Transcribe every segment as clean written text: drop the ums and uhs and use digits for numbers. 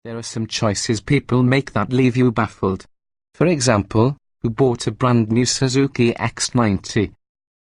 There are some choices people make that leave you baffled. For example, who bought a brand new Suzuki X90?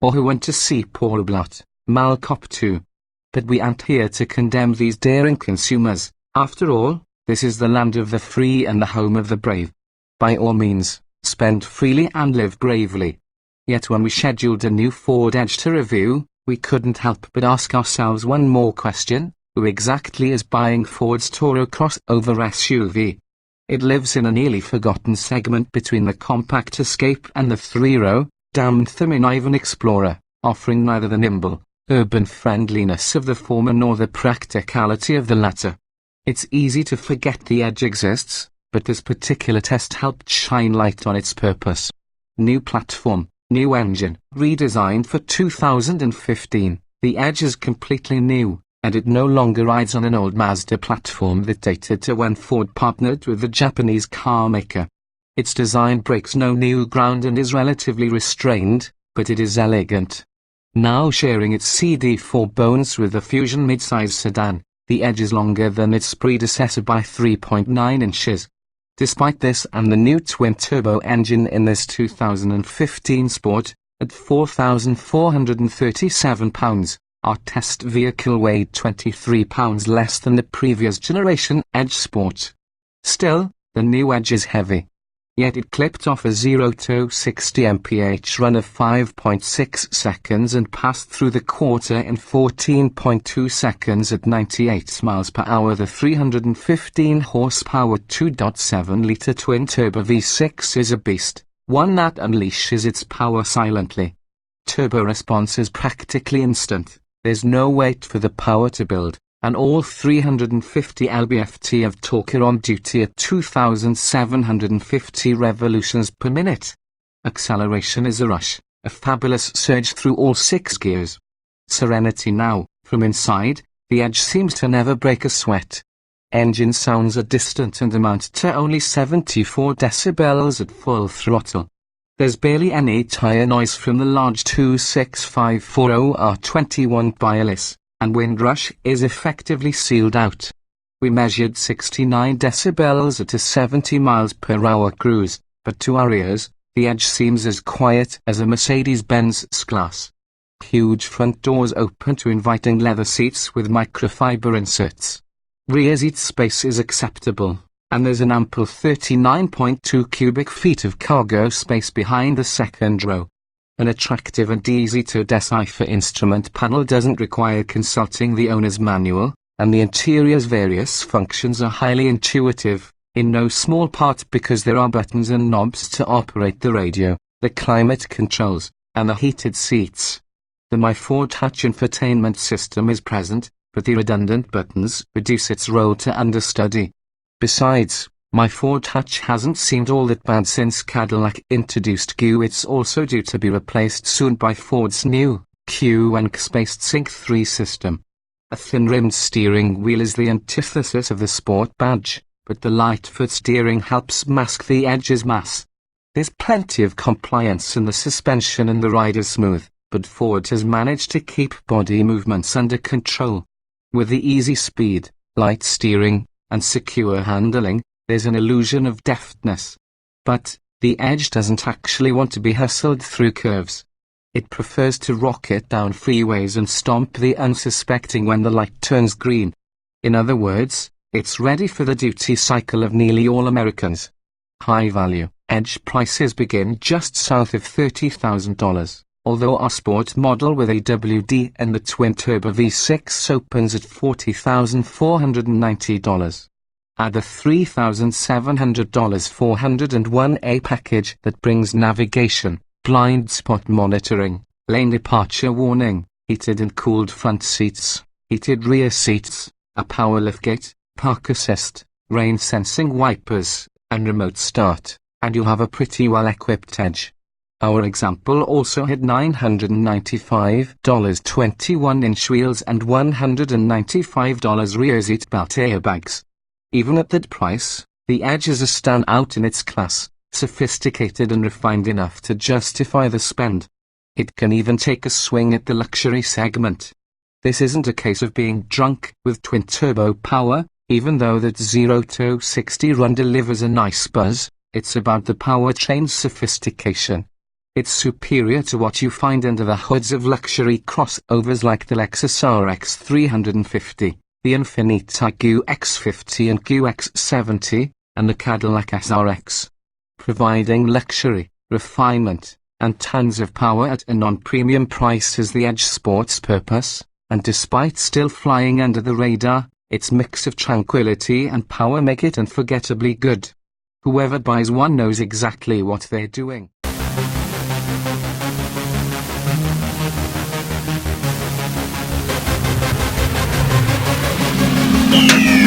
Or who went to see Paul Blart, Mall Cop 2? But we aren't here to condemn these daring consumers. After all, this is the land of the free and the home of the brave. By all means, spend freely and live bravely. Yet when we scheduled a new Ford Edge to review, we couldn't help but ask ourselves one more question: who exactly is buying Ford's Toro crossover SUV? It lives in a nearly forgotten segment between the compact Escape and the three-row, damned feminine Explorer, offering neither the nimble, urban friendliness of the former nor the practicality of the latter. It's easy to forget the Edge exists, but this particular test helped shine light on its purpose. New platform, new engine, redesigned for 2015, the Edge is completely new, and it no longer rides on an old Mazda platform that dated to when Ford partnered with the Japanese car maker. Its design breaks no new ground and is relatively restrained, but it is elegant. Now sharing its CD4 bones with the Fusion midsize sedan, the Edge is longer than its predecessor by 3.9 inches. Despite this and the new twin-turbo engine in this 2015 Sport, at 4,437 pounds, our test vehicle weighed 23 pounds less than the previous generation Edge Sport. Still, the new Edge is heavy. Yet it clipped off a 0-60 mph run of 5.6 seconds and passed through the quarter in 14.2 seconds at 98 miles per hour. The 315 horsepower 2.7-litre twin-turbo V6 is a beast, one that unleashes its power silently. Turbo response is practically instant. There's no wait for the power to build, and all 350 lb-ft of torque are on duty at 2,750 revolutions per minute. Acceleration is a rush, a fabulous surge through all 6 gears. Serenity now. From inside, the Edge seems to never break a sweat. Engine sounds are distant and amount to only 74 decibels at full throttle. There's barely any tire noise from the large 26540R21 Bialis, and windrush is effectively sealed out. We measured 69 decibels at a 70 miles per hour cruise, but to our ears, the Edge seems as quiet as a Mercedes-Benz S-Class. Huge front doors open to inviting leather seats with microfiber inserts. Rear seat space is acceptable, and there's an ample 39.2 cubic feet of cargo space behind the second row. An attractive and easy-to-decipher instrument panel doesn't require consulting the owner's manual, and the interior's various functions are highly intuitive, in no small part because there are buttons and knobs to operate the radio, the climate controls, and the heated seats. The My Ford Touch infotainment system is present, but the redundant buttons reduce its role to understudy. Besides, My Ford Touch hasn't seemed all that bad since Cadillac introduced Q. It's also due to be replaced soon by Ford's new Q-Spaced Sync 3 system. A thin-rimmed steering wheel is the antithesis of the Sport badge, but the light-foot steering helps mask the Edge's mass. There's plenty of compliance in the suspension and the ride is smooth, but Ford has managed to keep body movements under control. With the easy speed, light steering, and secure handling, there's an illusion of deftness. But the Edge doesn't actually want to be hustled through curves. It prefers to rocket down freeways and stomp the unsuspecting when the light turns green. In other words, it's ready for the duty cycle of nearly all Americans. High-value Edge prices begin just south of $30,000, although our sport model with AWD and the twin-turbo V6 opens at $40,490. Add the $3,700 401A package that brings navigation, blind spot monitoring, lane departure warning, heated and cooled front seats, heated rear seats, a power liftgate, park assist, rain sensing wipers, and remote start, and you'll have a pretty well-equipped Edge. Our example also had $995 21-inch wheels and $195 rear seat belt airbags. Even at that price, the Edge is a standout in its class, sophisticated and refined enough to justify the spend. It can even take a swing at the luxury segment. This isn't a case of being drunk with twin-turbo power, Even though that 0 to 60 run delivers a nice buzz, it's about the powertrain's sophistication. It's superior to what you find under the hoods of luxury crossovers like the Lexus RX 350, the Infiniti QX50 and QX70, and the Cadillac SRX. Providing luxury, refinement, and tons of power at a non-premium price is the Edge Sport's purpose, and despite still flying under the radar, its mix of tranquility and power make it unforgettably good. Whoever buys one knows exactly what they're doing. Yeah.